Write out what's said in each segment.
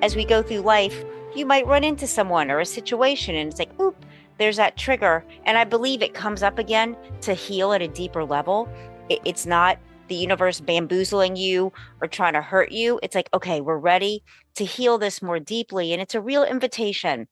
as we go through life, you might run into someone or a situation and it's like, oop, there's that trigger. And I believe it comes up again to heal at a deeper level. It's not the universe bamboozling you or trying to hurt you. It's like, okay, we're ready to heal this more deeply. And it's a real invitation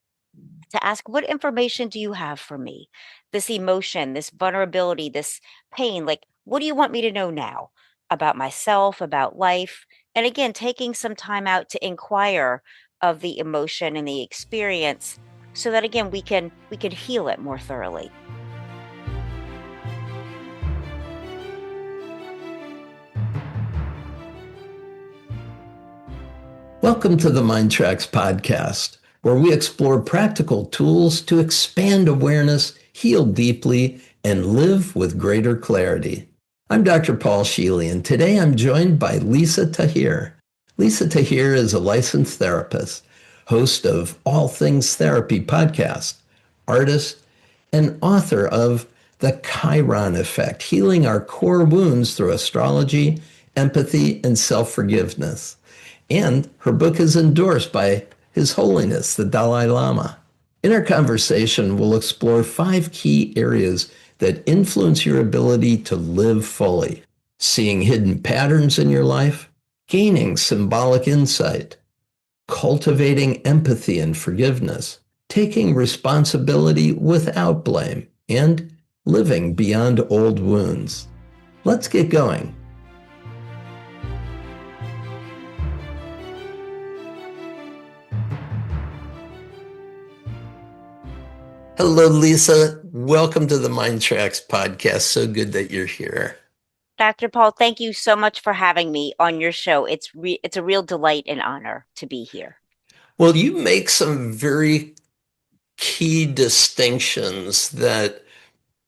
to ask, what information do you have for me? This emotion, this vulnerability, this pain, like, what do you want me to know now about myself, about life? And again, taking some time out to inquire of the emotion and the experience so that again we can heal it more thoroughly. Welcome to the MINDTRX podcast, where we explore practical tools to expand awareness, heal deeply, and live with greater clarity. I'm Dr. Paul Scheele, and today I'm joined by Lisa Tahir. Lisa Tahir is a licensed therapist, host of All Things Therapy podcast, artist, and author of The Chiron Effect, Healing Our Core Wounds Through Astrology, Empathy, and Self-Forgiveness. And her book is endorsed by His Holiness, the Dalai Lama. In our conversation, we'll explore 5 key areas that influence your ability to live fully: seeing hidden patterns in your life, gaining symbolic insight, cultivating empathy and forgiveness, taking responsibility without blame, and living beyond old wounds. Let's get going. Hello, Lisa. Welcome to the MINDTRX podcast. So good that you're here. Dr. Paul, thank you so much for having me on your show. It's a real delight and honor to be here. Well, you make some very key distinctions that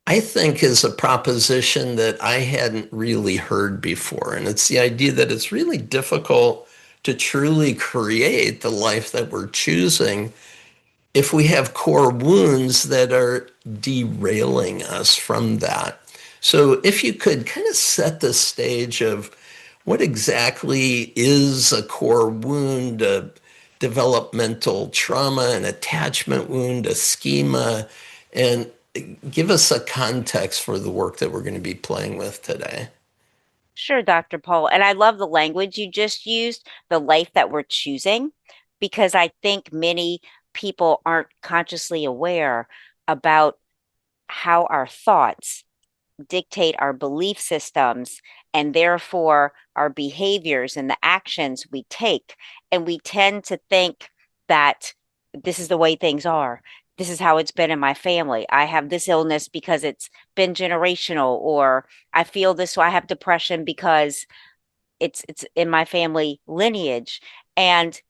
I think is a proposition that I hadn't really heard before. And it's the idea that it's really difficult to truly create the life that we're choosing if we have core wounds that are derailing us from that. So if you could kind of set the stage of what exactly is a core wound, a developmental trauma, an attachment wound, a schema, and give us a context for the work that we're going to be playing with today. Sure, Dr. Paul. And I love the language you just used, the life that we're choosing, because I think many people aren't consciously aware about how our thoughts dictate our belief systems and therefore our behaviors and the actions we take. And we tend to think that this is the way things are. This is how it's been in my family. I have this illness because it's been generational, or I feel this, so I have depression because it's in my family lineage. And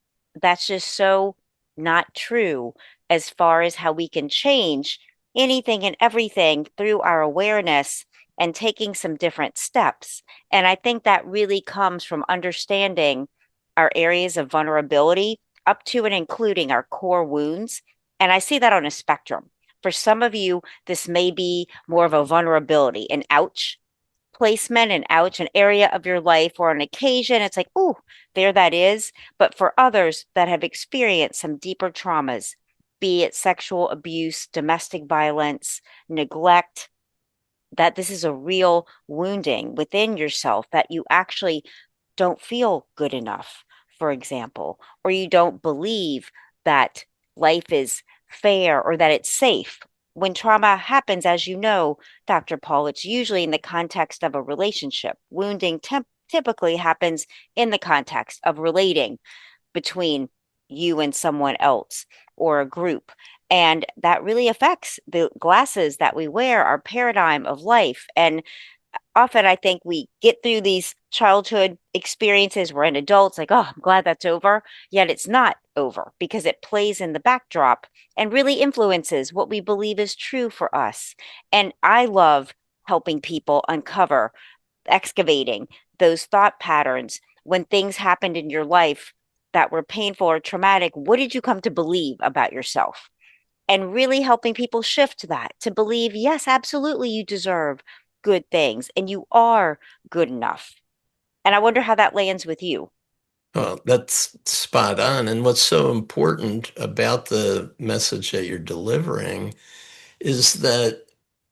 that's just so not true as far as how we can change anything and everything through our awareness and taking some different steps. And I think that really comes from understanding our areas of vulnerability up to and including our core wounds. And I see that on a spectrum. For some of you, this may be more of a vulnerability, an ouch placement, an ouch, an area of your life or an occasion. It's like, oh, there that is. But for others that have experienced some deeper traumas, be it sexual abuse, domestic violence, neglect, that this is a real wounding within yourself, that you actually don't feel good enough, for example, or you don't believe that life is fair or that it's safe. When trauma happens, as you know, Dr. Paul, it's usually in the context of a relationship. Wounding typically happens in the context of relating between you and someone else or a group. And that really affects the glasses that we wear, our paradigm of life. And often I think we get through these childhood experiences, we're in adults, like, oh, I'm glad that's over. Yet it's not over because it plays in the backdrop and really influences what we believe is true for us. And I love helping people uncover, excavating those thought patterns when things happened in your life that were painful or traumatic. What did you come to believe about yourself? And really helping people shift that to believe, yes, absolutely, you deserve good things and you are good enough. And I wonder how that lands with you. Well, that's spot on. And what's so important about the message that you're delivering is that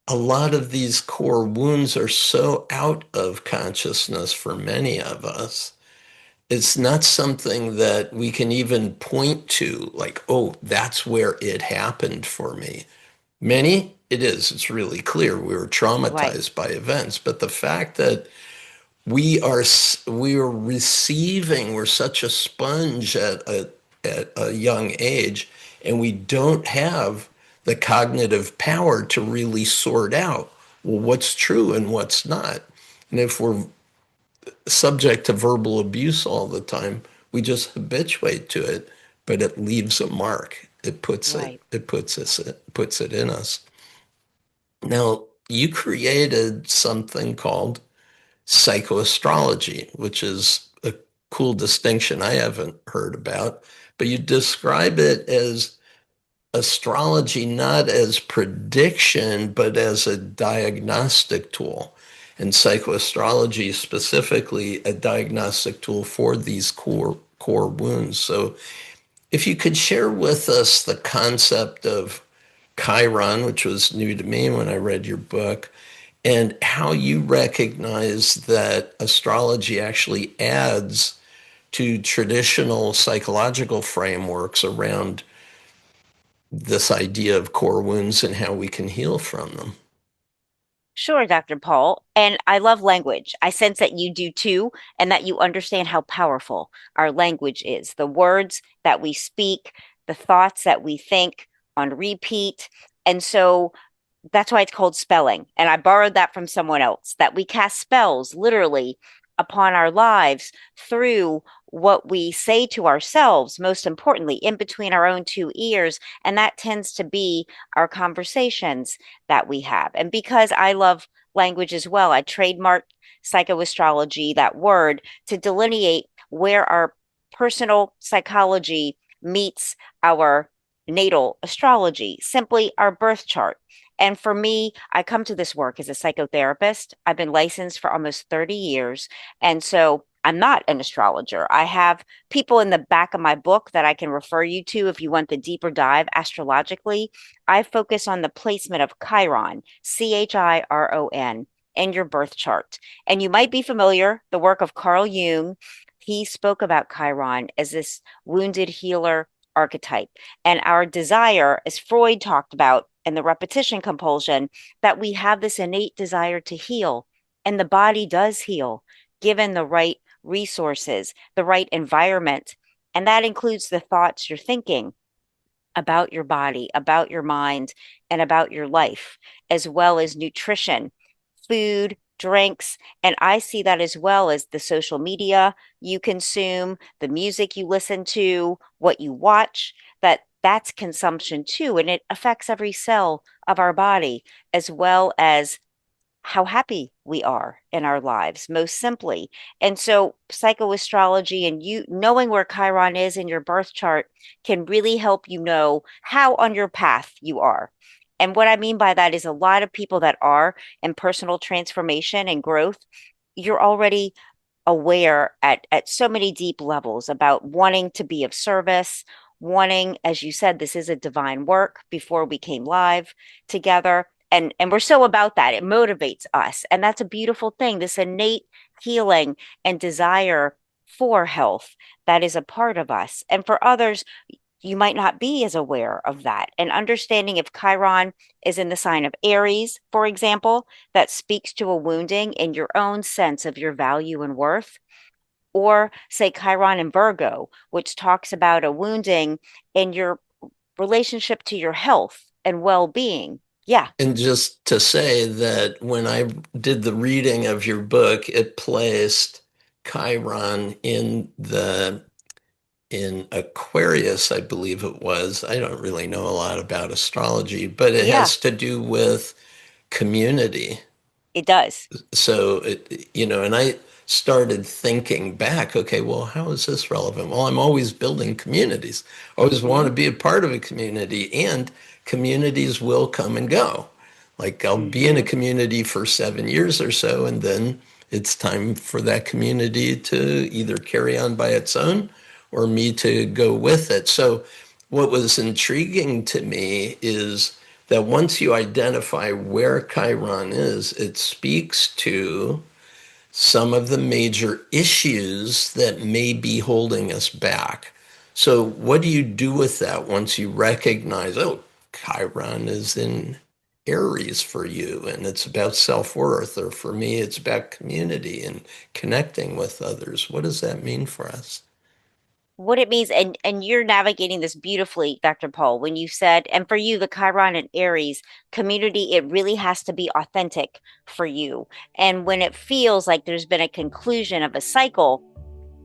a lot of these core wounds are so out of consciousness for many of us. It's not something that we can even point to, like, oh, that's where it happened for me. Many, it is. It's really clear we were Right, traumatized by events. But the fact that we are receiving, we're such a sponge at a young age, and we don't have the cognitive power to really sort out, well, what's true and what's not. And if we're subject to verbal abuse all the time, we just habituate to it, but it leaves a mark. right. It puts it in us. Now, you created something called psychoastrology, which is a cool distinction I haven't heard about, but you describe it as astrology not as prediction, but as a diagnostic tool. And psychoastrology specifically a diagnostic tool for these core wounds. So if you could share with us the concept of Chiron, which was new to me when I read your book, and how you recognize that astrology actually adds to traditional psychological frameworks around this idea of core wounds and how we can heal from them. Sure, Dr. Paul. And I love language. I sense that you do too, and that you understand how powerful our language is. The words that we speak, the thoughts that we think on repeat. And so that's why it's called spelling. And I borrowed that from someone else, that we cast spells literally upon our lives through what we say to ourselves, most importantly, in between our own two ears. And that tends to be our conversations that we have. And because I love language as well, I trademarked psychoastrology, that word, to delineate where our personal psychology meets our natal astrology, simply our birth chart. And for me, I come to this work as a psychotherapist. I've been licensed for almost 30 years. And so I'm not an astrologer. I have people in the back of my book that I can refer you to if you want the deeper dive astrologically. I focus on the placement of Chiron, Chiron, in your birth chart. And you might be familiar, the work of Carl Jung. He spoke about Chiron as this wounded healer archetype. And our desire, as Freud talked about in the repetition compulsion, that we have this innate desire to heal. And the body does heal given the right resources, the right environment. And that includes the thoughts you're thinking about your body, about your mind, and about your life, as well as nutrition, food, drinks. And I see that as well as the social media you consume, the music you listen to, what you watch, that's consumption too. And it affects every cell of our body, as well as how happy we are in our lives, most simply. And so, psychoastrology and you knowing where Chiron is in your birth chart can really help you know how on your path you are. And what I mean by that is a lot of people that are in personal transformation and growth, you're already aware at so many deep levels about wanting to be of service, wanting, as you said, this is a divine work before we came live together. And we're so about that. It motivates us. And that's a beautiful thing, this innate healing and desire for health that is a part of us. And for others, you might not be as aware of that. And understanding if Chiron is in the sign of Aries, for example, that speaks to a wounding in your own sense of your value and worth, or say Chiron in Virgo, which talks about a wounding in your relationship to your health and well being. Yeah, And just to say that when I did the reading of your book, it placed Chiron in Aquarius, I believe it was. I don't really know a lot about astrology, but it yeah, has to do with community. it does. So and I started thinking back, okay, well, how is this relevant? Well, I'm always building communities. I always want Hmm. to be a part of a community, and communities will come and go. Like I'll be in a Hmm. community for 7 years or so, and then it's time for that community to either carry on by its own or me to go with it. So, what was intriguing to me is that once you identify where Chiron is, it speaks to some of the major issues that may be holding us back. So, what do you do with that once you recognize, oh, Chiron is in Aries for you and it's about self-worth, or for me, it's about community and connecting with others? What does that mean for us? What it means, and you're navigating this beautifully, Dr. Paul, when you said, and for you, the Chiron and Aries community, it really has to be authentic for you. And when it feels like there's been a conclusion of a cycle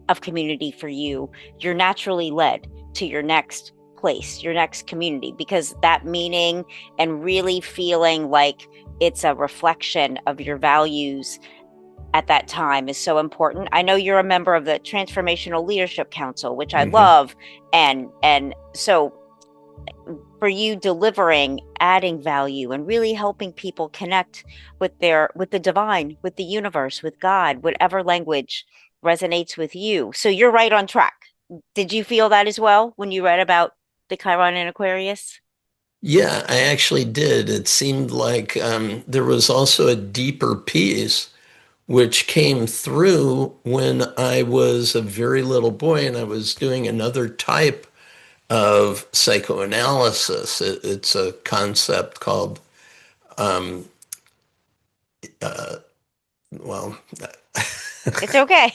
of community for you, you're naturally led to your next place, your next community, because that meaning and really feeling like it's a reflection of your values at that time is so important. I know you're a member of the Transformational Leadership Council, which I Hmm. love. And so for you delivering, adding value and really helping people connect with the divine, with the universe, with God, whatever language resonates with you. So you're right on track. Did you feel that as well when you read about the Chiron in Aquarius? Yeah, I actually did. It seemed like there was also a deeper piece which came through when I was a very little boy and I was doing another type of psychoanalysis. It's a concept called, well, It's okay.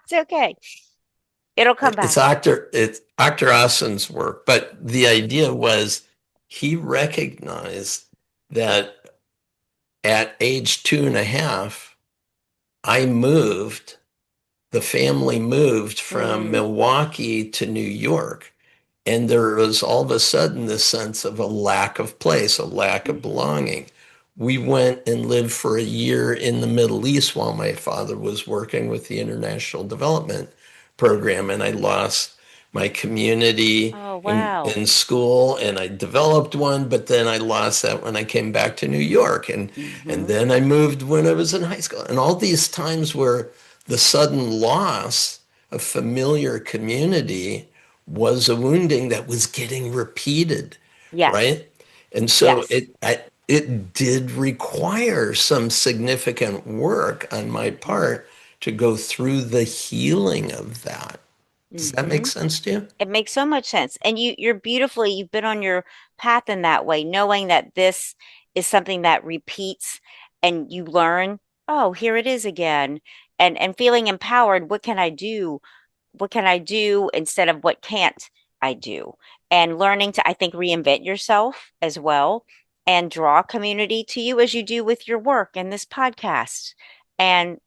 It's okay. It'll come back. it's Dr. Austin's work, but the idea was he recognized that at age 2.5, I moved, the family moved from Mm, Milwaukee to New York. And there was all of a sudden this sense of a lack of place, a lack of hmm. belonging. We went and lived for a year in the Middle East while my father was working with the International Development Program, and I lost my community Oh, wow. in school, and I developed one, but then I lost that when I came back to New York, and Hmm. then I moved when I was in high school, and all these times where the sudden loss of familiar community was a wounding that was getting repeated, Yes. right? And so Yes. it did require some significant work on my Hmm. part to go through the healing of that. Does that make Hmm. sense to you? It makes so much sense. And you've been on your path in that way, knowing that this is something that repeats and you learn, oh, here it is again. And feeling empowered, what can I do? What can I do instead of what can't I do? And learning to, I think, reinvent yourself as well and draw community to you as you do with your work and this podcast and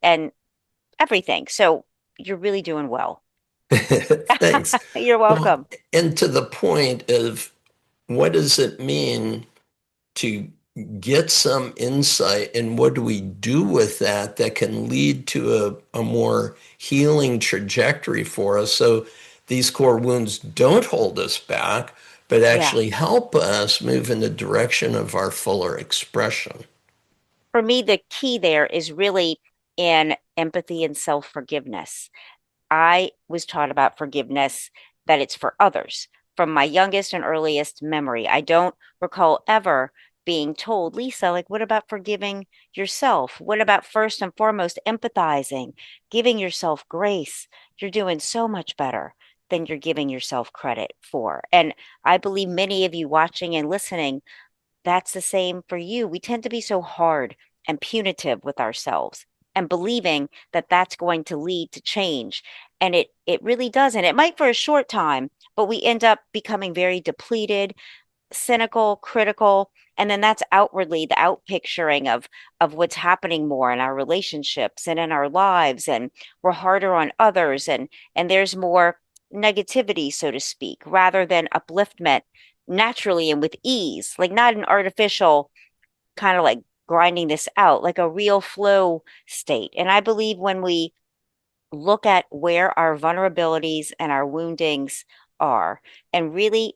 everything. So you're really doing well. Thanks. You're Well, welcome. and to the point of what does it mean to get some insight, and what do we do with that that can lead to a more healing trajectory for us so these core wounds don't hold us back, but Yeah. actually help us move in the direction of our fuller expression. For me, the key there is really in empathy and self forgiveness. I was taught about forgiveness that it's for others from my youngest and earliest memory. I don't recall ever being told, Lisa, like, what about forgiving yourself? What about first and foremost empathizing, giving yourself grace? You're doing so much better than you're giving yourself credit for. And I believe many of you watching and listening, that's the same for you. We tend to be so hard and punitive with ourselves and believing that that's going to lead to change. And it really doesn't. It might for a short time, but we end up becoming very depleted, cynical, critical, and then that's outwardly the outpicturing of what's happening more in our relationships and in our lives, and we're harder on others, and there's more negativity, so to speak, rather than upliftment naturally and with ease, like not an artificial kind of like grinding this out, like a real flow state. And I believe when we look at where our vulnerabilities and our woundings are and really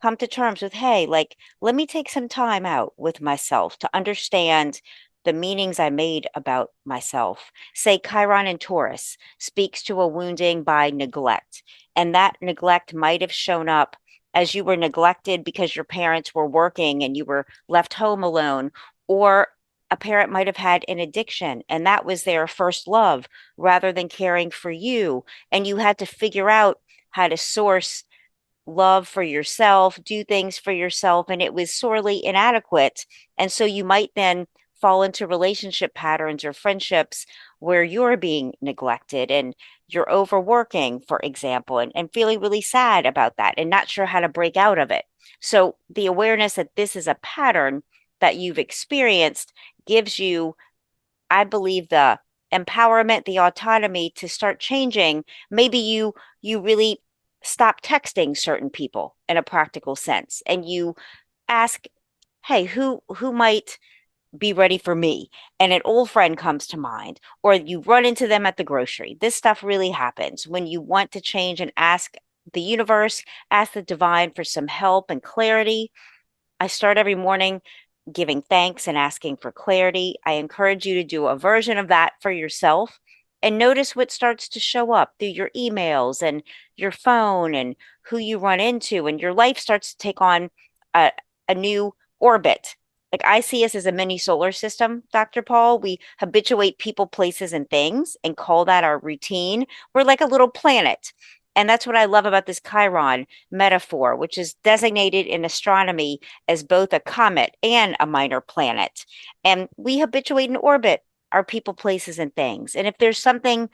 come to terms with, hey, like, let me take some time out with myself to understand the meanings I made about myself. Say Chiron in Taurus speaks to a wounding by neglect, and that neglect might have shown up as you were neglected because your parents were working and you were left home alone, or a parent might have had an addiction and that was their first love rather than caring for you. And you had to figure out how to source love for yourself, do things for yourself, and it was sorely inadequate. And so you might then fall into relationship patterns or friendships where you're being neglected and you're overworking, for example, and feeling really sad about that and not sure how to break out of it. So the awareness that this is a pattern that you've experienced gives you, I believe, the empowerment, the autonomy to start changing. Maybe you really stop texting certain people in a practical sense and you ask, hey, who might be ready for me? And an old friend comes to mind, or you run into them at the grocery. This stuff really happens when you want to change and ask the universe, ask the divine for some help and clarity. I start every morning giving thanks and asking for clarity. I encourage you to do a version of that for yourself and notice what starts to show up through your emails and your phone and who you run into, and your life starts to take on a, a new orbit. Like I see us as a mini solar system, Dr. Paul. We habituate people, places, and things and call that our routine. We're like a little planet. And that's what I love about this Chiron metaphor, which is designated in astronomy as both a comet and a minor planet. And we habituate in orbit our people, places, and things. And if there's something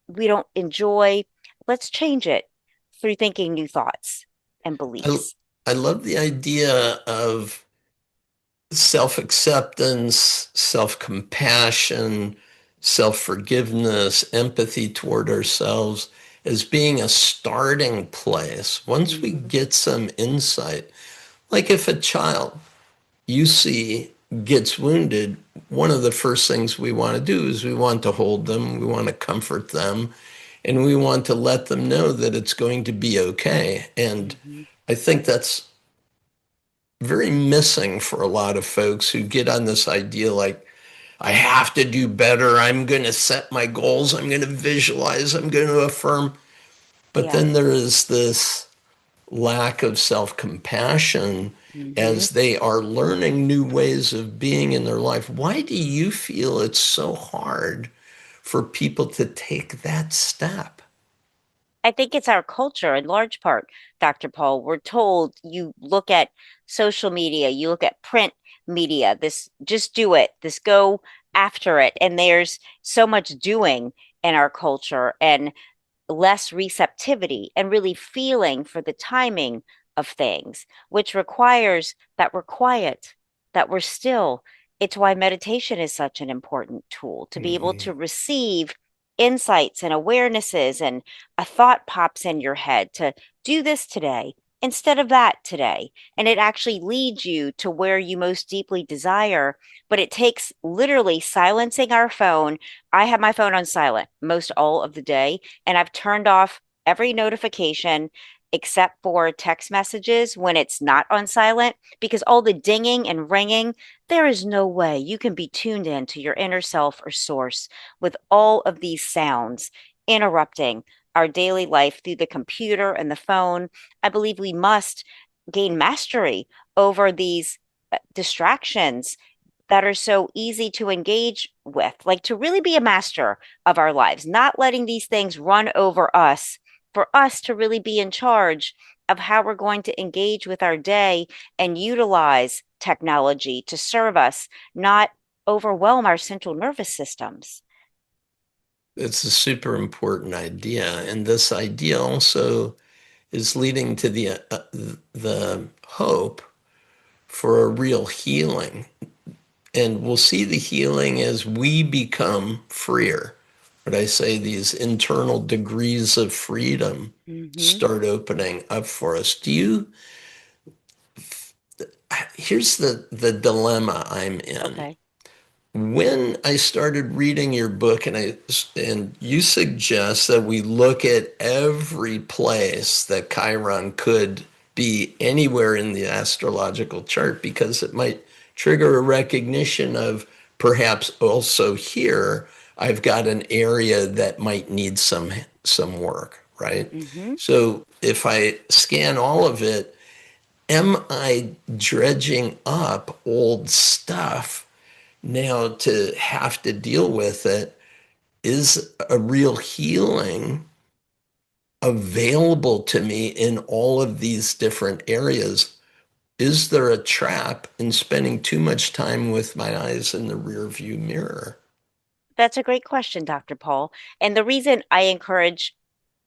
we don't enjoy, let's change it through thinking new thoughts and I, beliefs. I love the idea of self-acceptance, self-compassion, self-forgiveness, empathy toward ourselves as being a starting place. Once we Mhm. get some insight, like if a child you see gets wounded, one of the first things we want to do is we want to hold them, we want to comfort them, and we want to let them know that it's going to be okay. And Mhm. I think that's very missing for a lot of folks who get on this idea like, I have to do better. I'm going to set my goals. I'm going to visualize. I'm going to affirm. But Yeah. then there is this lack of self compassion Mhm. as they are learning new ways of being in their life. Why do you feel it's so hard for people to take that step? I think it's our culture in large part, Dr. Paul. We're told you look at social media, you look at print media, this just do it, this go after it. And there's so much doing in our culture and less receptivity and really feeling for the timing of things, which requires that we're quiet, that we're still. It's why meditation is such an important tool to be able Mhm. to receive insights and awarenesses, and a thought pops in your head to do this today instead of that today. And it actually leads you to where you most deeply desire. But it takes literally silencing our phone. I have my phone on silent most all of the day, and I've turned off every notification except for text messages when it's not on silent, because all the dinging and ringing, there is no way you can be tuned in to your inner self or source with all of these sounds interrupting our daily life through the computer and the phone. I believe we must gain mastery over these distractions that are so easy to engage with, like to really be a master of our lives, not letting these things run over us, for us to really be in charge of how we're going to engage with our day and utilize technology to serve us, not overwhelm our central nervous systems. It's a super important idea. And this idea also is leading to the hope for a real healing. And we'll see the healing as we become freer. But I say these internal degrees of freedom Mm-hmm. start opening up for us. Here's the dilemma I'm in. Okay. When I started reading your book and you suggest that we look at every place that Chiron could be anywhere in the astrological chart because it might trigger a recognition of perhaps also here, I've got an area that might need some work, right? Hmm. So if I scan all of it, am I dredging up old stuff now to have to deal with it? Is a real healing available to me in all of these different areas? Is there a trap in spending too much time with my eyes in the rear view mirror? That's a great question, Dr. Paul. And the reason I encourage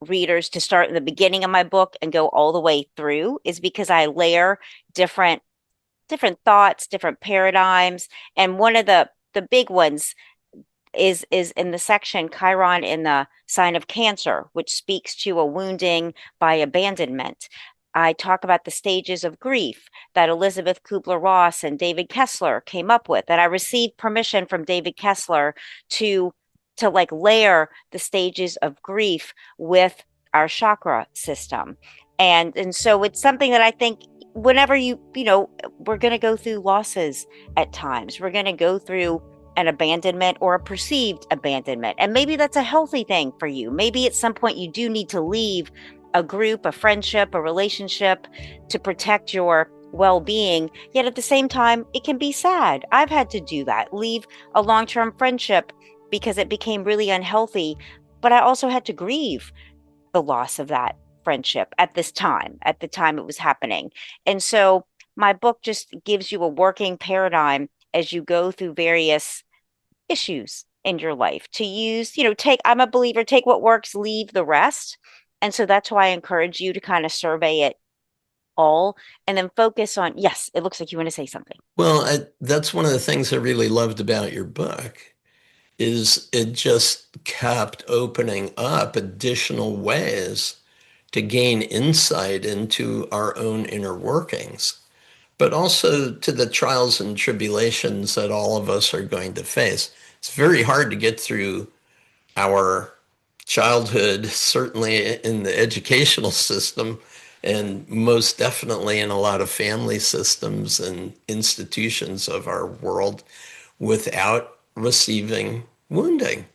readers to start in the beginning of my book and go all the way through is because I layer different thoughts, different paradigms, and one of the big ones is in the section Chiron in the sign of Cancer, which speaks to a wounding by abandonment. I talk about the stages of grief that Elizabeth Kubler-Ross and David Kessler came up with, and I received permission from David Kessler to like layer the stages of grief with our chakra system. And so it's something that I think whenever we're going to go through losses at times. We're going to go through an abandonment or a perceived abandonment. And maybe that's a healthy thing for you. Maybe at some point you do need to leave a group, a friendship, a relationship to protect your well being. Yet at the same time, it can be sad. I've had to do that, leave a long term friendship because it became really unhealthy. But I also had to grieve the loss of that friendship at the time it was happening. And so my book just gives you a working paradigm as you go through various issues in your life to use, I'm a believer, take what works, leave the rest. And so that's why I encourage you to kind of survey it all and then focus on, yes, it looks like you want to say something. Well, that's one of the things I really loved about your book is it just kept opening up additional ways to gain insight into our own inner workings, but also to the trials and tribulations that all of us are going to face. It's very hard to get through our childhood, certainly in the educational system, and most definitely in a lot of family systems and institutions of our world without receiving wounding.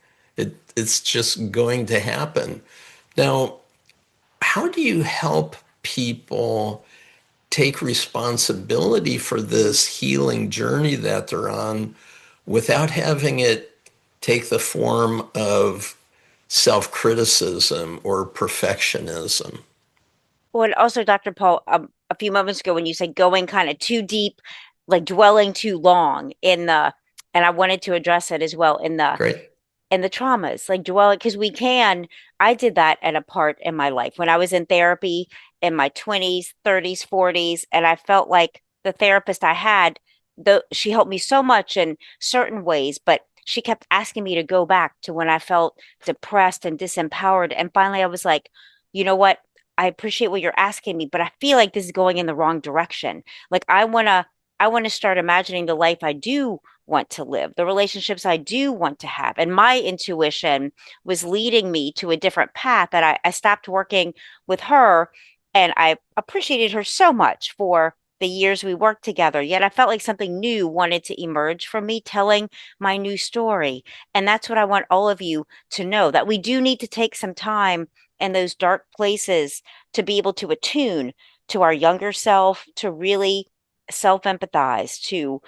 It's just going to happen. Now, how do you help people take responsibility for this healing journey that they're on without having it take the form of self-criticism or perfectionism? Well, and also, Dr. Paul, a few moments ago when you said going kind of too deep, like dwelling too long and I wanted to address it as well Great. in the traumas, like dwelling, because I did that at a part in my life when I was in therapy in my 20s, 30s, 40s, and I felt like the therapist I had, she helped me so much in certain ways, but she kept asking me to go back to when I felt depressed and disempowered. And finally, I was like, you know what? I appreciate what you're asking me, but I feel like this is going in the wrong direction. Like I want to start imagining the life I do want to live, the relationships I do want to have. And my intuition was leading me to a different path that I stopped working with her. And I appreciated her so much for the years we worked together. Yet I felt like something new wanted to emerge from me telling my new story. And that's what I want all of you to know, that we do need to take some time in those dark places to be able to attune to our younger self, to really self empathize to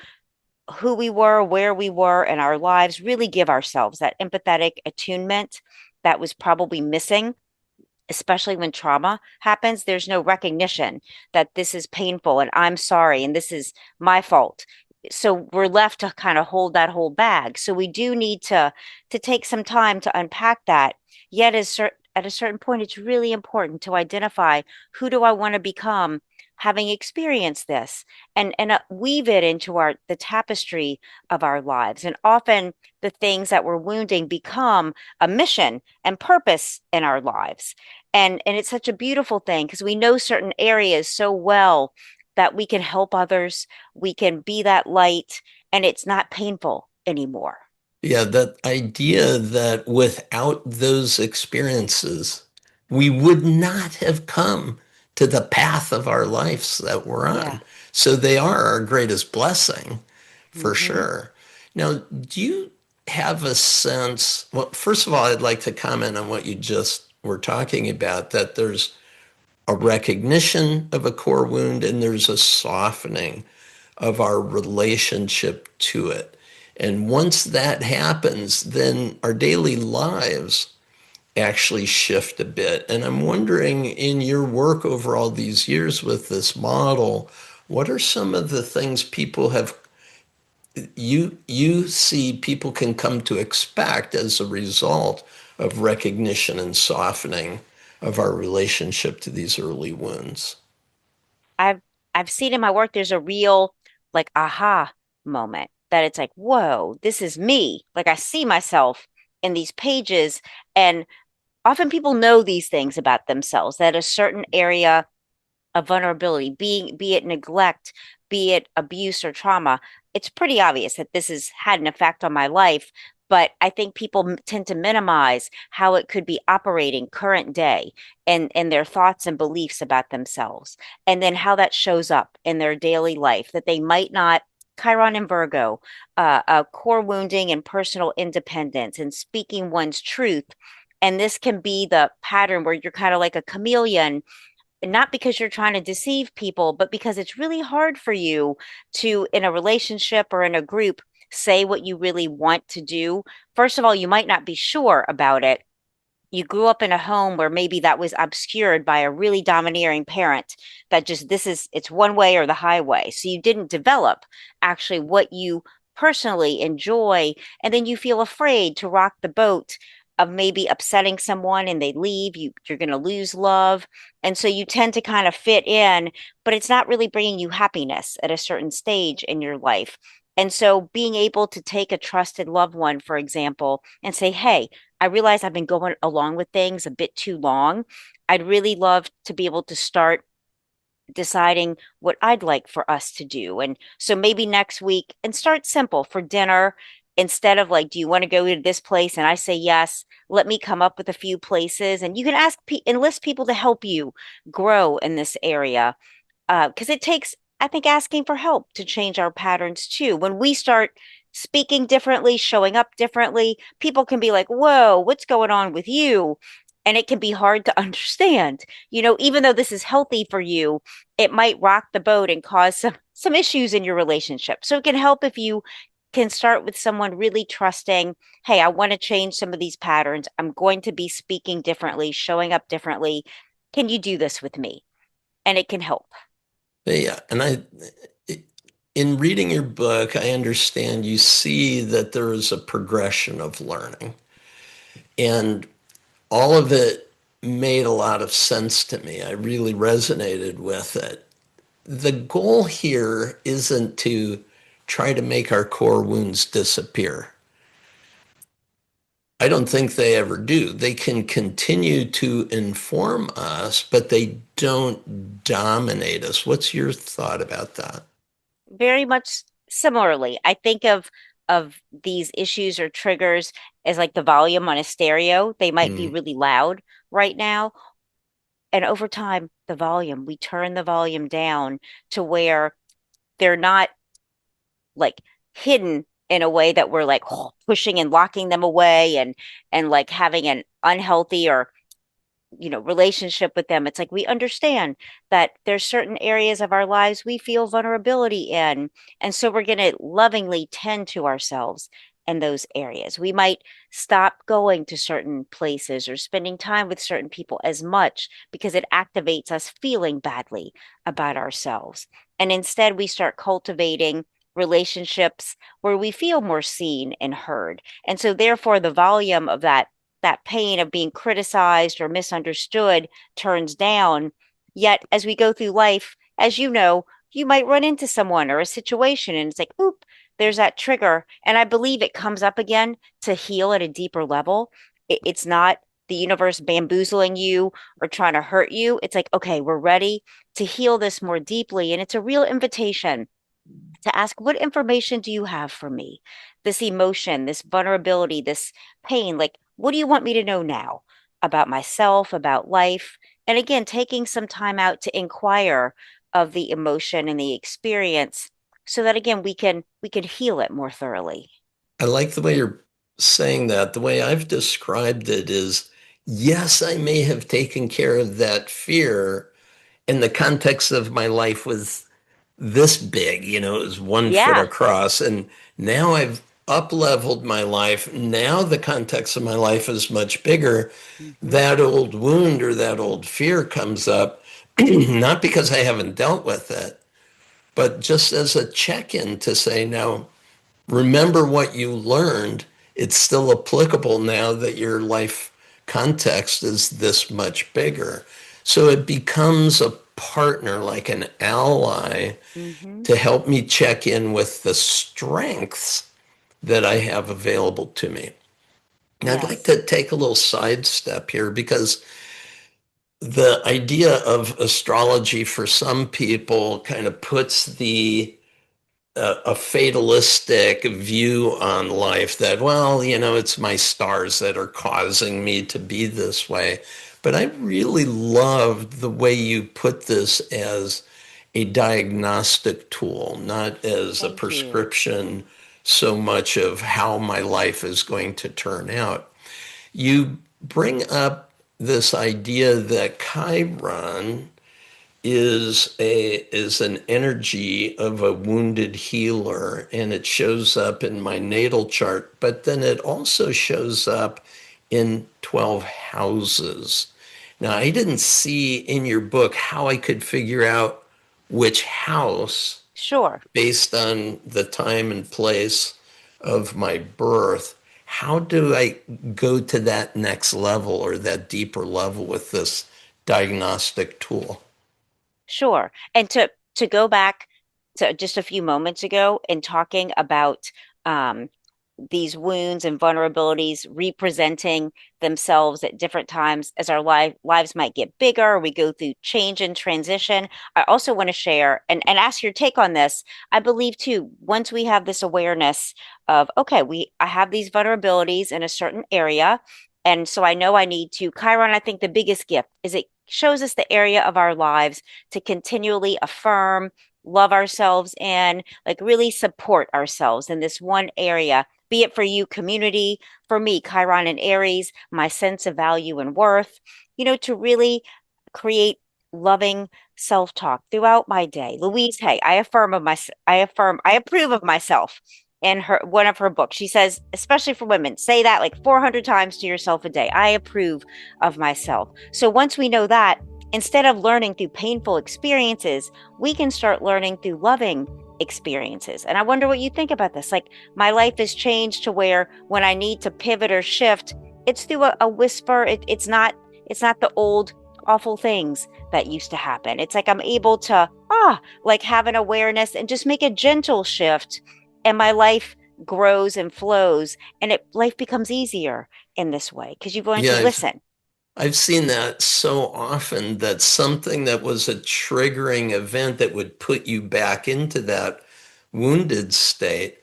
who we were, where we were in our lives, really give ourselves that empathetic attunement that was probably missing, especially when trauma happens. There's no recognition that this is painful and I'm sorry and this is my fault. So we're left to kind of hold that whole bag. So we do need to take some time to unpack that. Yet at a certain point, it's really important to identify, who do I want to become having experienced this, and weave it into our the tapestry of our lives. And often the things that were wounding become a mission and purpose in our lives. And it's such a beautiful thing because we know certain areas so well that we can help others, we can be that light, and it's not painful anymore. Yeah, that idea that without those experiences, we would not have come to the path of our lives that we're Yeah. on. So they are our greatest blessing, for Hmm. sure. Now, do you have a sense? Well, first of all, I'd like to comment on what you just were talking about, that there's a recognition of a core wound and there's a softening of our relationship to it. And once that happens, then our daily lives actually shift a bit. And I'm wondering, in your work over all these years with this model, what are some of the things people have you see people can come to expect as a result of recognition and softening of our relationship to these early wounds? I've I've seen in my work there's a real like aha moment that it's like, whoa, this is me. Like I see myself in these pages, and often people know these things about themselves, that a certain area of vulnerability, be it neglect, be it abuse or trauma, it's pretty obvious that this has had an effect on my life. But I think people tend to minimize how it could be operating current day and their thoughts and beliefs about themselves, and then how that shows up in their daily life that they might not. Chiron and Virgo, core wounding and personal independence and speaking one's truth. And this can be the pattern where you're kind of like a chameleon, not because you're trying to deceive people, but because it's really hard for you to, in a relationship or in a group, say what you really want to do. First of all, you might not be sure about it. You grew up in a home where maybe that was obscured by a really domineering parent that just this is it's one way or the highway. So you didn't develop actually what you personally enjoy. And then you feel afraid to rock the boat of maybe upsetting someone and they leave, you're going to lose love. And so you tend to kind of fit in, but it's not really bringing you happiness at a certain stage in your life. And so being able to take a trusted loved one, for example, and say, hey, I realize I've been going along with things a bit too long. I'd really love to be able to start deciding what I'd like for us to do. And so maybe next week, and start simple for dinner. Instead of like, do you want to go to this place? And I say yes. Let me come up with a few places, and you can enlist people to help you grow in this area, because it takes, I think, asking for help to change our patterns too. When we start speaking differently, showing up differently, people can be like, whoa, what's going on with you? And it can be hard to understand. Even though this is healthy for you, it might rock the boat and cause some issues in your relationship. So it can help if you can start with someone really trusting, hey, I want to change some of these patterns. I'm going to be speaking differently, showing up differently. Can you do this with me? And it can help. Yeah, and in reading your book, I understand you see that there is a progression of learning, and all of it made a lot of sense to me. I really resonated with it. The goal here isn't to try to make our core wounds disappear. I don't think they ever do. They can continue to inform us, but they don't dominate us. What's your thought about that? Very much similarly. I think of these issues or triggers as like the volume on a stereo. They might be Hmm. really loud right now. And over time, we turn the volume down to where they're not like hidden in a way that we're like pushing and locking them away, and like having an unhealthy or relationship with them. It's like we understand that there's certain areas of our lives we feel vulnerability in, and so we're going to lovingly tend to ourselves in those areas. We might stop going to certain places or spending time with certain people as much because it activates us feeling badly about ourselves, and instead we start cultivating relationships where we feel more seen and heard. And so therefore the volume of that pain of being criticized or misunderstood turns down. Yet, as we go through life, as you know, you might run into someone or a situation, and it's like, oop, there's that trigger. And I believe it comes up again to heal at a deeper level. It's not the universe bamboozling you or trying to hurt you. It's like, okay, we're ready to heal this more deeply. And it's a real invitation to ask, what information do you have for me? This emotion, this vulnerability, this pain, like, what do you want me to know now about myself, about life? And again, taking some time out to inquire of the emotion and the experience so that again we can heal it more thoroughly. I like the way you're saying that. The way I've described it is, yes, I may have taken care of that fear in the context of my life was this big, it was 1 foot Yeah. across. And now I've up leveled my life. Now the context of my life is much bigger. Hmm. That old wound or that old fear comes up, not because I haven't dealt with it, but just as a check in to say, now, remember what you learned. It's still applicable now that your life context is this much bigger. So it becomes a partner, like an ally, Hmm. to help me check in with the strengths that I have available to me. And I'd like Yes. to take a little sidestep here because the idea of astrology for some people kind of puts a fatalistic view on life that, well, it's my stars that are causing me to be this way. But I really loved the way you put this as a diagnostic tool, not as a Thank you. prescription so much of how my life is going to turn out. You bring up this idea that Chiron is an energy of a wounded healer, and it shows up in my natal chart, but then it also shows up in 12 houses. Now, I didn't see in your book how I could figure out which house Sure. based on the time and place of my birth. How do I go to that next level or that deeper level with this diagnostic tool? Sure. And to go back to just a few moments ago in talking about um, these wounds and vulnerabilities representing themselves at different times as our lives might get bigger, we go through change and transition. I also want to share and ask your take on this. I believe too, once we have this awareness of, okay, I have these vulnerabilities in a certain area. And so I know I need to, Chiron, I think the biggest gift is it shows us the area of our lives to continually affirm, love ourselves, and like really support ourselves in this one area, be it for you, community, for me, Chiron and Aries, my sense of value and worth, to really create loving self-talk throughout my day. Louise Hay, I approve of myself. In her one of her books, she says, especially for women, say that like 400 times to yourself a day. I approve of myself. So once we know that, instead of learning through painful experiences, we can start learning through loving experiences. And I wonder what you think about this. Like my life has changed to where when I need to pivot or shift, it's through a whisper. It's not the old awful things that used to happen. It's like I'm able to like have an awareness and just make a gentle shift, and my life grows and flows, and life becomes easier in this way because you've learned to Yeah, listen. I've seen that so often that something that was a triggering event that would put you back into that wounded state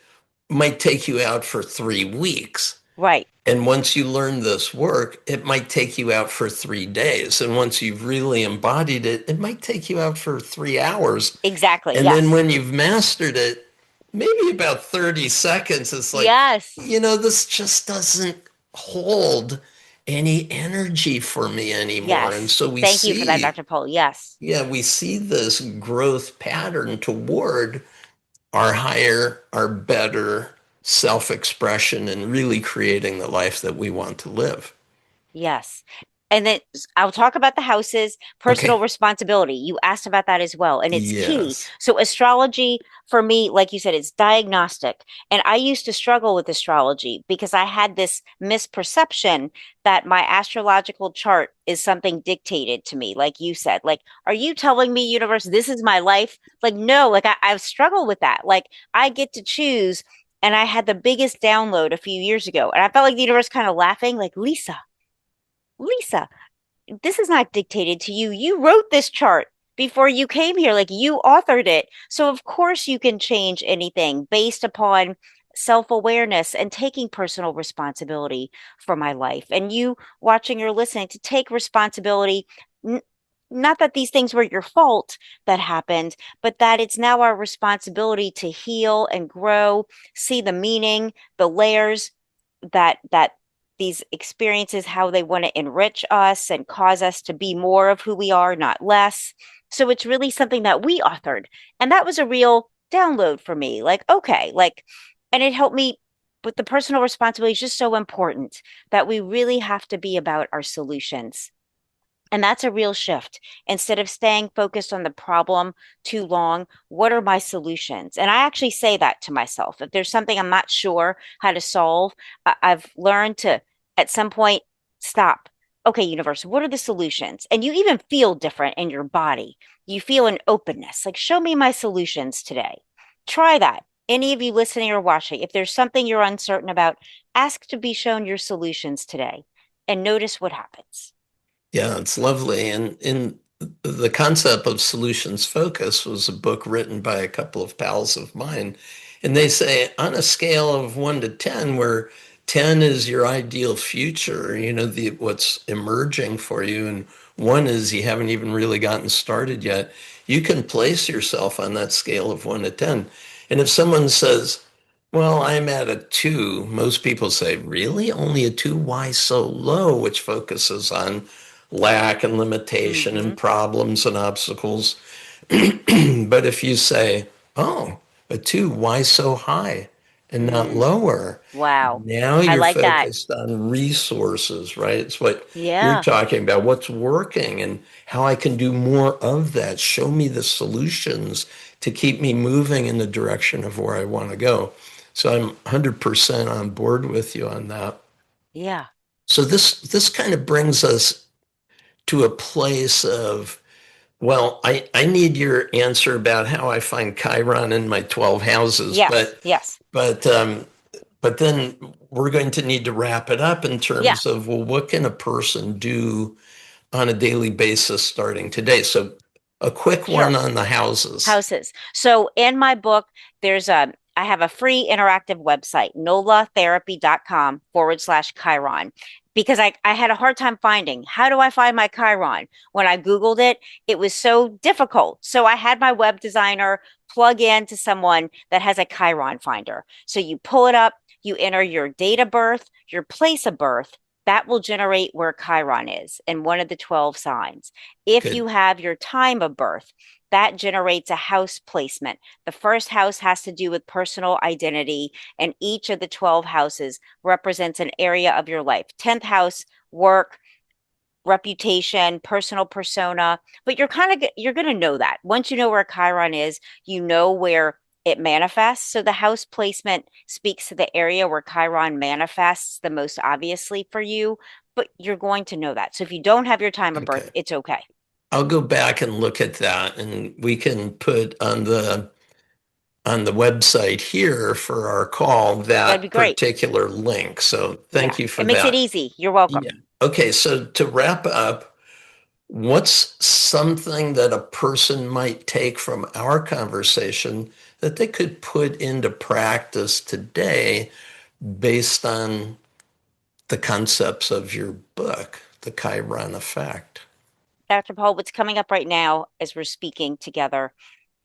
might take you out for 3 weeks. Right. And once you learn this work, it might take you out for 3 days. And once you've really embodied it, it might take you out for 3 hours. Exactly. And then Yes. when you've mastered it, maybe about 30 seconds, it's like, Yes. this just doesn't hold any energy for me anymore. And Yes. so we Thank you for that, see, Dr. Paul. Yes. yeah, we see this growth pattern toward our higher, our better self-expression and really creating the life that we want to live. Yes. And then I'll talk about the houses, personal Okay. responsibility. You asked about that as well, and it's key. Yes. So, astrology for me, like you said, it's diagnostic. And I used to struggle with astrology because I had this misperception that my astrological chart is something dictated to me, like you said. Like, are you telling me, universe, this is my life? Like, no, like I've struggled with that. Like, I get to choose. And I had the biggest download a few years ago. And I felt like the universe kind of laughing, like, Lisa, this is not dictated to you. You wrote this chart before you came here, like you authored it. So, of course, you can change anything based upon self awareness and taking personal responsibility for my life. And you watching or listening to take responsibility. not that these things were your fault that happened, but that it's now our responsibility to heal and grow, see the meaning, the layers that these experiences, how they want to enrich us and cause us to be more of who we are, not less. So it's really something that we authored. And that was a real download for me. Like, okay, like, and it helped me. But the personal responsibility is just so important that we really have to be about our solutions. And that's a real shift. Instead of staying focused on the problem too long, what are my solutions? And I actually say that to myself. If there's something I'm not sure how to solve, I've learned to, at some point, stop. Okay, universe, what are the solutions? And you even feel different in your body. You feel an openness. Like, show me my solutions today. Try that. Any of you listening or watching, if there's something you're uncertain about, ask to be shown your solutions today and notice what happens. Yeah, it's lovely. And in the concept of solutions focus was a book written by a couple of pals of mine. And they say on a scale of 1 to 10, where 10 is your ideal future, the what's emerging for you, and one is you haven't even really gotten started yet, you can place yourself on that scale of 1 to 10. And if someone says, well, I'm at a 2, most people say, really? Only a 2? Why so low? Which focuses on lack and limitation Mm-hmm. and problems and obstacles. But if you say, oh, a 2, why so high and not Mm. lower? Wow. Now I you're like that. focused on resources, right? It's what you're Yeah. talking about, what's working and how I can do more of that. Show me the solutions to keep me moving in the direction of where I want to go. So I'm 100% on board with you on that. Yeah. So this kind of brings us to a place of, well, I need your answer about how I find Chiron in my 12 houses, Yes. Yes. but but then we're going to need to wrap it up in Yeah. terms of, well, what can a person do on a daily basis starting today? So a quick one Sure. on the houses. Houses. So in my book, I have a free interactive website, nolatherapy.com/Chiron, because I had a hard time finding how do I find my Chiron? When I Googled it, it was so difficult. So I had my web designer plug in to someone that has a Chiron finder. So you pull it up, you enter your date of birth, your place of birth. That will generate where Chiron is in one of the 12 signs. If Good. you have your time of birth, that generates a house placement. The first house has to do with personal identity, and each of the 12 houses represents an area of your life. 10th house, work, reputation, personal persona. But you're going to know that. Once you know where Chiron is, you know where it manifests. So the house placement speaks to the area where Chiron manifests the most obviously for you, but you're going to know that. So if you don't have your time of birth, Okay. it's okay. I'll go back and look at that, and we can put on the website here for our call That'd be that great. particular link. So Yeah. thank you for It makes it that. easy. You're welcome. Yeah. Okay, so to wrap up, what's something that a person might take from our conversation that they could put into practice today based on the concepts of your book, The Chiron Effect? Dr. Paul, what's coming up right now as we're speaking together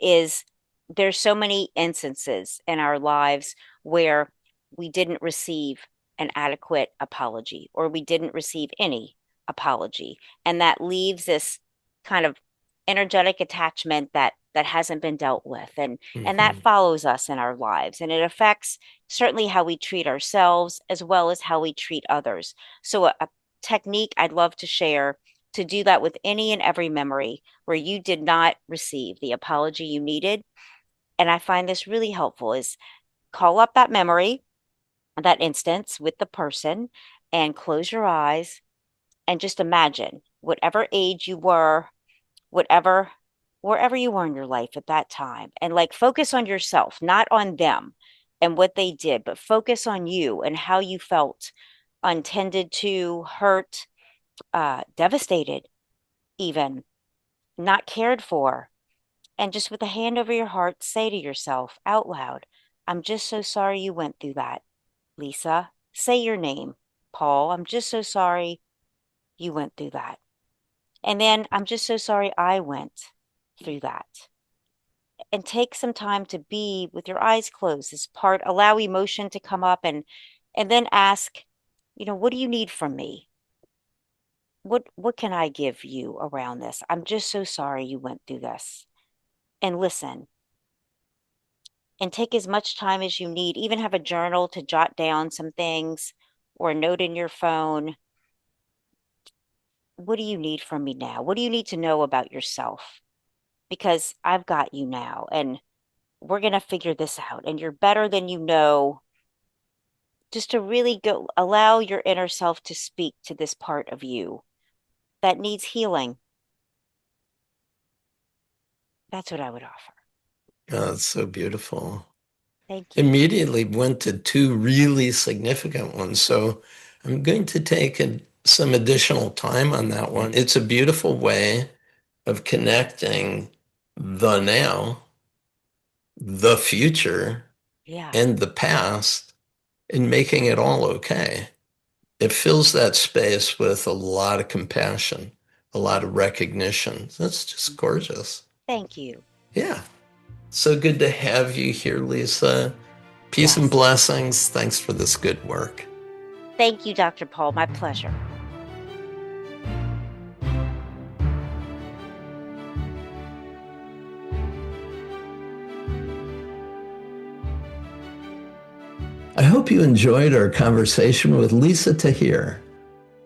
is there's so many instances in our lives where we didn't receive an adequate apology or we didn't receive any apology. And that leaves this kind of energetic attachment that hasn't been dealt with. And that Mhm. follows us in our lives. And it affects certainly how we treat ourselves as well as how we treat others. So a technique I'd love to share to do that with any and every memory where you did not receive the apology you needed. And I find this really helpful is call up that memory, that instance with the person and close your eyes and just imagine whatever age you were, whatever, wherever you were in your life at that time. And like focus on yourself, not on them and what they did, but focus on you and how you felt untended to, hurt, devastated, even not cared for. And just with a hand over your heart, say to yourself out loud, I'm just so sorry you went through that, Lisa. Say your name, Paul. I'm just so sorry you went through that. And then I'm just so sorry I went through that. And take some time to be with your eyes closed. This part, allow emotion to come up and then ask, what do you need from me? What can I give you around this? I'm just so sorry you went through this. And listen, and take as much time as you need. Even have a journal to jot down some things or a note in your phone. What do you need from me now? What do you need to know about yourself? Because I've got you now and we're going to figure this out. And you're better than you know. Just to really go allow your inner self to speak to this part of you that needs healing. That's what I would offer. Oh, it's so beautiful. Thank you. Immediately went to two really significant ones. So I'm going to take some additional time on that one. It's a beautiful way of connecting the now, the future, Yeah. and the past and making it all okay. It fills that space with a lot of compassion, a lot of recognition. That's just gorgeous. Thank you. Yeah. So good to have you here, Lisa. Peace and Yes. blessings. Thanks for this good work. Thank you, Dr. Paul. My pleasure. I hope you enjoyed our conversation with Lisa Tahir.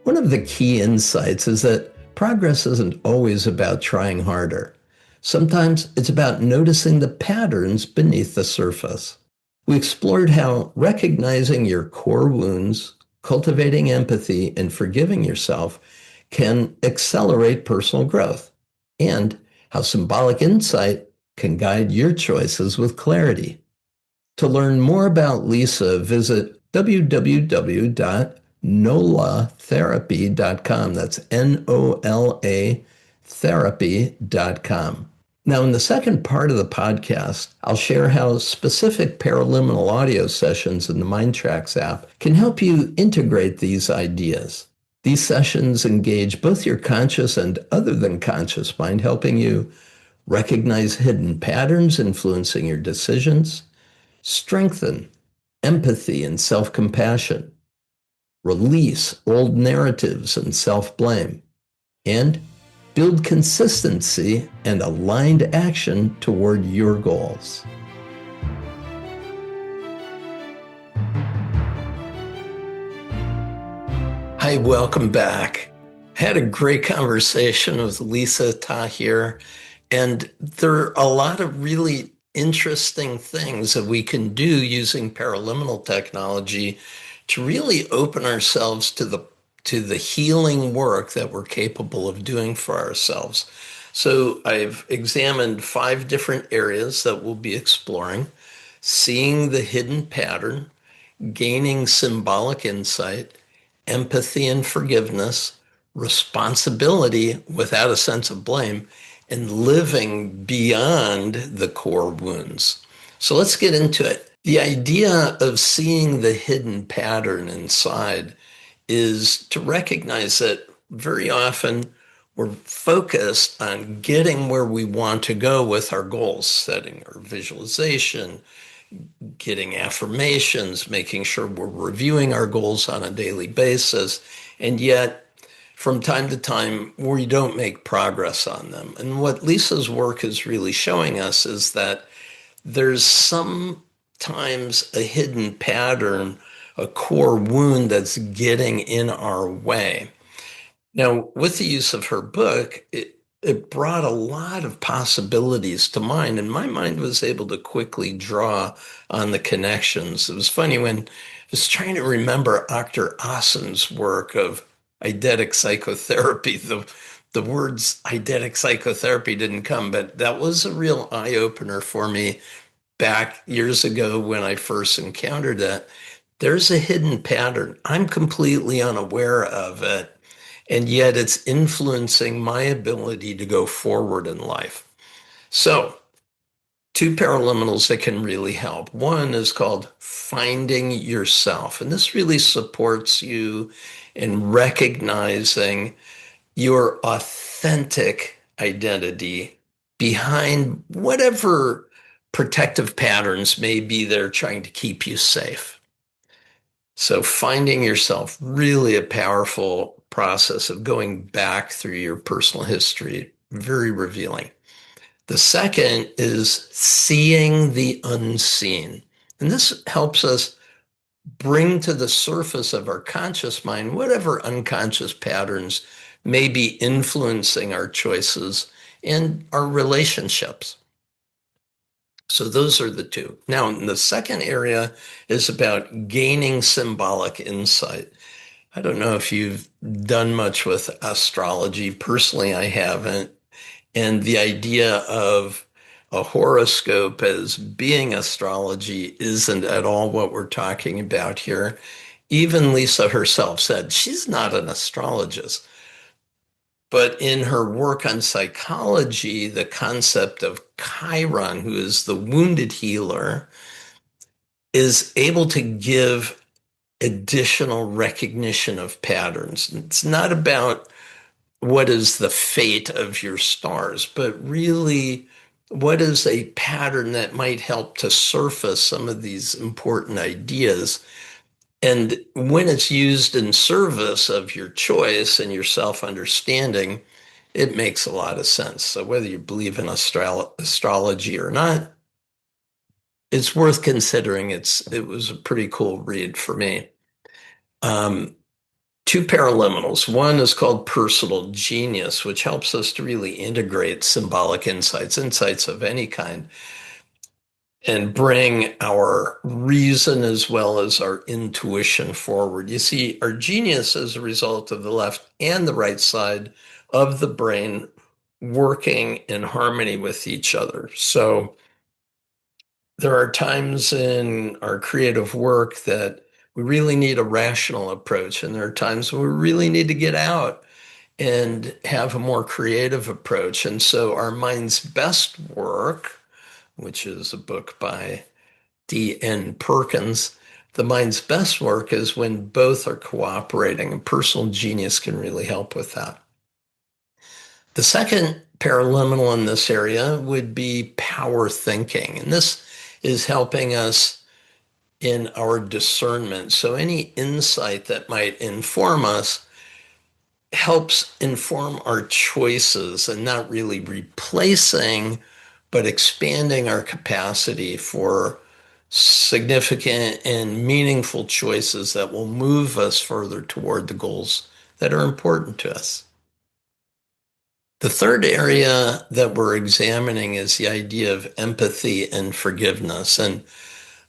One of the key insights is that progress isn't always about trying harder. Sometimes it's about noticing the patterns beneath the surface. We explored how recognizing your core wounds, cultivating empathy, and forgiving yourself can accelerate personal growth, and how symbolic insight can guide your choices with clarity. To learn more about Lisa, visit www.nolatherapy.com. That's NOLA therapy.com. Now, in the second part of the podcast, I'll share how specific paraliminal audio sessions in the MINDTRX app can help you integrate these ideas. These sessions engage both your conscious and other than conscious mind, helping you recognize hidden patterns influencing your decisions, strengthen empathy and self-compassion, release old narratives and self-blame, and build consistency and aligned action toward your goals. Hi, welcome back. Had a great conversation with Lisa Tahir, and there are a lot of really interesting things that we can do using paraliminal technology to really open ourselves to the healing work that we're capable of doing for ourselves. So I've examined 5 different areas that we'll be exploring: seeing the hidden pattern, gaining symbolic insight, empathy and forgiveness, responsibility without a sense of blame, and living beyond the core wounds. So let's get into it. The idea of seeing the hidden pattern inside is to recognize that very often we're focused on getting where we want to go with our goals, setting our visualization, getting affirmations, making sure we're reviewing our goals on a daily basis. And yet, from time to time, we don't make progress on them. And what Lisa's work is really showing us is that there's sometimes a hidden pattern, a core wound that's getting in our way. Now, with the use of her book, it brought a lot of possibilities to mind, and my mind was able to quickly draw on the connections. It was funny when I was trying to remember Dr. Asen's work of eidetic psychotherapy. The words eidetic psychotherapy didn't come, but that was a real eye-opener for me back years ago when I first encountered it. There's a hidden pattern. I'm completely unaware of it, and yet it's influencing my ability to go forward in life. So, 2 paraliminals that can really help. One is called Finding Yourself, and this really supports you in recognizing your authentic identity behind whatever protective patterns may be there trying to keep you safe. So finding yourself really a powerful process of going back through your personal history, very revealing. The second is seeing the unseen. And this helps us bring to the surface of our conscious mind whatever unconscious patterns may be influencing our choices and our relationships. So those are the two. Now, the second area is about gaining symbolic insight. I don't know if you've done much with astrology. Personally, I haven't. And the idea of a horoscope as being astrology isn't at all what we're talking about here. Even Lisa herself said she's not an astrologist. But in her work on psychology, the concept of Chiron, who is the wounded healer, is able to give additional recognition of patterns. It's not about what is the fate of your stars, but really what is a pattern that might help to surface some of these important ideas. And when it's used in service of your choice and your self-understanding, it makes a lot of sense. So whether you believe in astrology or not, it's worth considering. It was a pretty cool read for me. Um, Two paraliminals. One is called personal genius, which helps us to really integrate symbolic insights, insights of any kind, and bring our reason as well as our intuition forward. You see, our genius is a result of the left and the right side of the brain working in harmony with each other. So there are times in our creative work that we really need a rational approach, and there are times when we really need to get out and have a more creative approach. And so our mind's best work, which is a book by D.N. Perkins, the mind's best work is when both are cooperating, and personal genius can really help with that. The second paraliminal in this area would be power thinking. And this is helping us in our discernment. So any insight that might inform us helps inform our choices and not really replacing, but expanding our capacity for significant and meaningful choices that will move us further toward the goals that are important to us. The third area that we're examining is the idea of empathy and forgiveness. And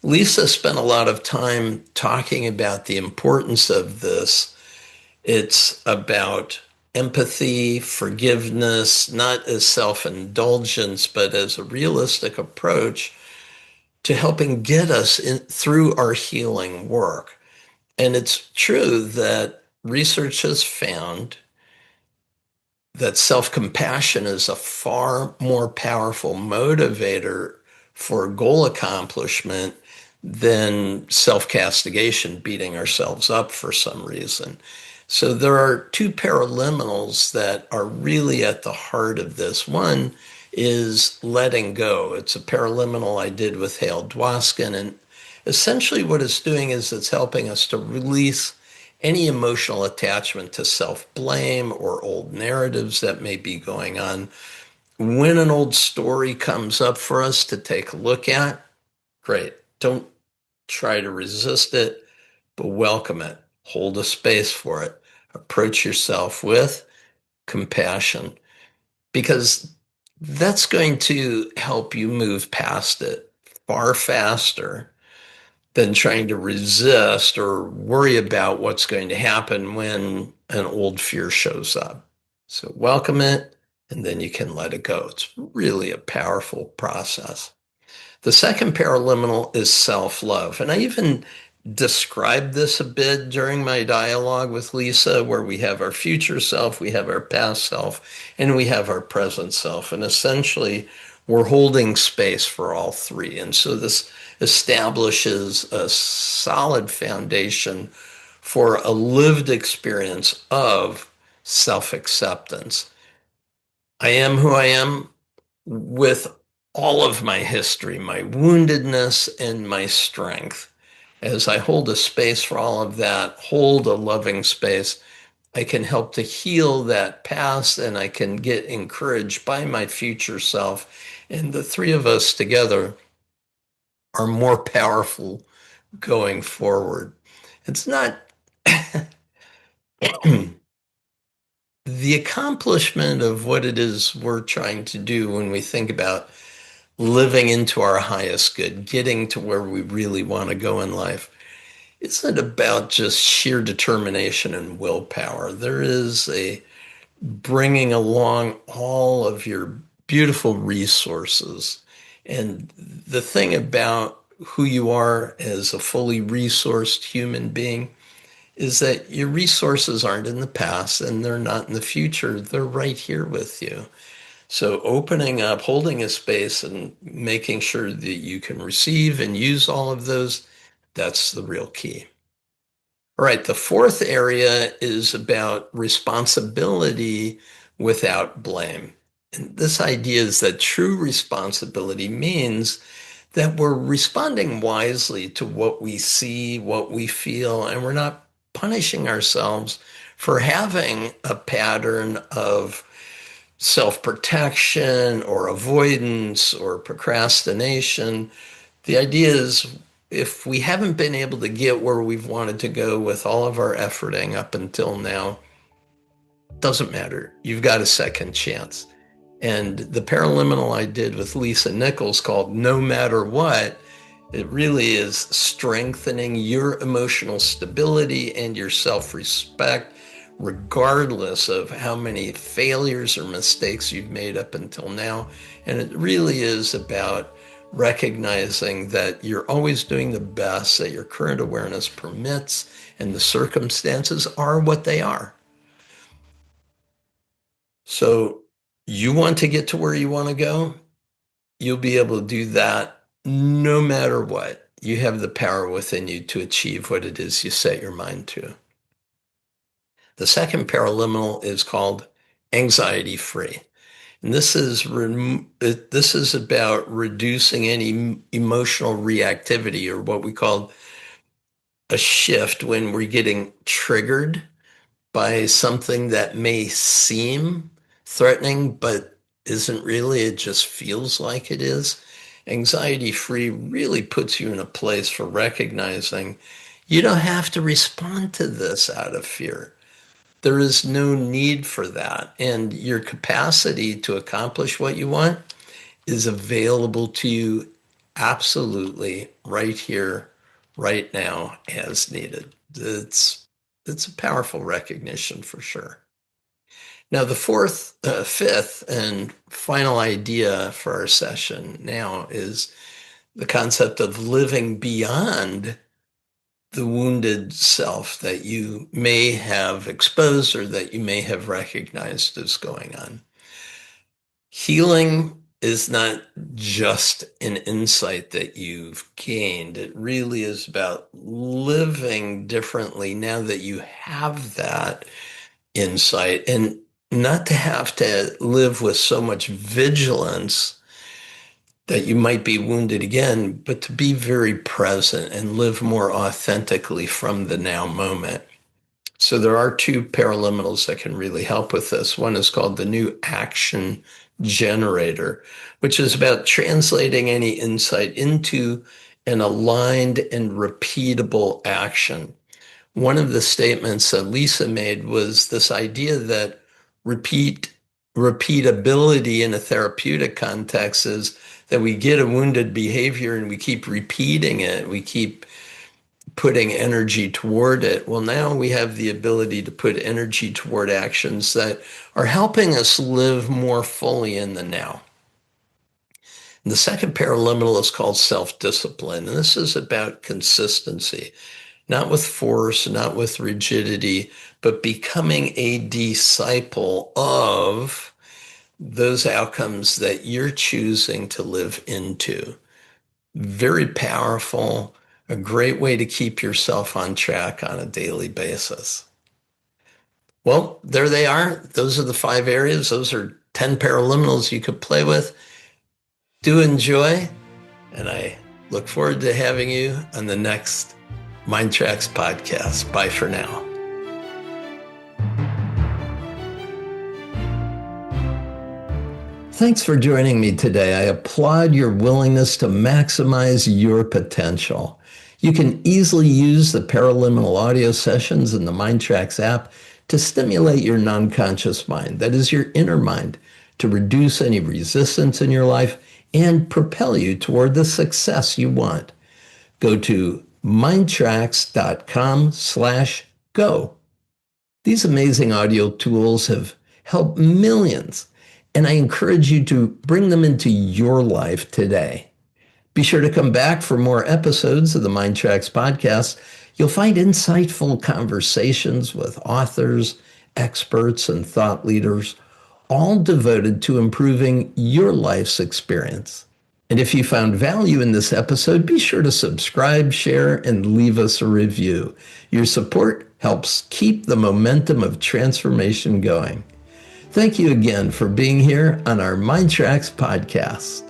Lisa spent a lot of time talking about the importance of this. It's about empathy, forgiveness, not as self-indulgence, but as a realistic approach to helping get us through our healing work. And it's true that research has found that self-compassion is a far more powerful motivator for goal accomplishment than self-castigation, beating ourselves up for some reason. So there are two paraliminals that are really at the heart of this. One is letting go. It's a paraliminal I did with Hale Dwoskin, and essentially what it's doing is it's helping us to release any emotional attachment to self-blame or old narratives that may be going on. When an old story comes up for us to take a look at, great. Don't try to resist it, but welcome it. Hold a space for it. Approach yourself with compassion, because that's going to help you move past it far faster than trying to resist or worry about what's going to happen when an old fear shows up. So welcome it, and then you can let it go. It's really a powerful process. The second paraliminal is self-love. And I even described this a bit during my dialogue with Lisa, where we have our future self, we have our past self, and we have our present self. And essentially, we're holding space for all three. And so this establishes a solid foundation for a lived experience of self-acceptance. I am who I am with all of my history, my woundedness and my strength. As I hold a space for all of that, hold a loving space, I can help to heal that past and I can get encouraged by my future self. And the three of us together are more powerful going forward. It's not the accomplishment of what it is we're trying to do when we think about living into our highest good, getting to where we really want to go in life. It's not about just sheer determination and willpower. There is a bringing along all of your beautiful resources. And the thing about who you are as a fully resourced human being is that your resources aren't in the past and they're not in the future. They're right here with you. So opening up, holding a space and making sure that you can receive and use all of those, that's the real key. All right, the fourth area is about responsibility without blame. And this idea is that true responsibility means that we're responding wisely to what we see, what we feel, and we're not punishing ourselves for having a pattern of self-protection or avoidance or procrastination. The idea is if we haven't been able to get where we've wanted to go with all of our efforting up until now, doesn't matter. You've got a second chance. And the paraliminal I did with Lisa Nichols called No Matter What, it really is strengthening your emotional stability and your self-respect, regardless of how many failures or mistakes you've made up until now. And it really is about recognizing that you're always doing the best that your current awareness permits, and the circumstances are what they are. So you want to get to where you want to go, you'll be able to do that no matter what. You have the power within you to achieve what it is you set your mind to. The second paraliminal is called anxiety free. And this is about reducing any emotional reactivity, or what we call a shift when we're getting triggered by something that may seem threatening, but isn't really. It just feels like it is. Anxiety free really puts you in a place for recognizing you don't have to respond to this out of fear. There is no need for that. And your capacity to accomplish what you want is available to you absolutely right here, right now, as needed. It's a powerful recognition for sure. Now, the fifth, and final idea for our session now is the concept of living beyond the wounded self that you may have exposed or that you may have recognized is going on. Healing is not just an insight that you've gained. It really is about living differently now that you have that insight, and not to have to live with so much vigilance that you might be wounded again, but to be very present and live more authentically from the now moment. So there are two paraliminals that can really help with this. One is called the new action generator, which is about translating any insight into an aligned and repeatable action. One of the statements that Lisa made was this idea that repeatability in a therapeutic context is that we get a wounded behavior and we keep repeating it. We keep putting energy toward it. Well, now we have the ability to put energy toward actions that are helping us live more fully in the now. And the second paraliminal is called self-discipline, and this is about consistency, not with force, not with rigidity, but becoming a disciple of those outcomes that you're choosing to live into. Very powerful, a great way to keep yourself on track on a daily basis. Well, there they are. Those are the 5 areas. Those are 10 paraliminals you could play with. Do enjoy, and I look forward to having you on the next MINDTRX podcast. Bye for now. Thanks for joining me today. I applaud your willingness to maximize your potential. You can easily use the paraliminal audio sessions in the MINDTRX app to stimulate your non-conscious mind, that is your inner mind, to reduce any resistance in your life and propel you toward the success you want. Go to mindtrax.com/go. These amazing audio tools have helped millions, and I encourage you to bring them into your life today. Be sure to come back for more episodes of the MINDTRX podcast. You'll find insightful conversations with authors, experts, and thought leaders, all devoted to improving your life's experience. And if you found value in this episode, be sure to subscribe, share, and leave us a review. Your support helps keep the momentum of transformation going. Thank you again for being here on our MINDTRX podcast.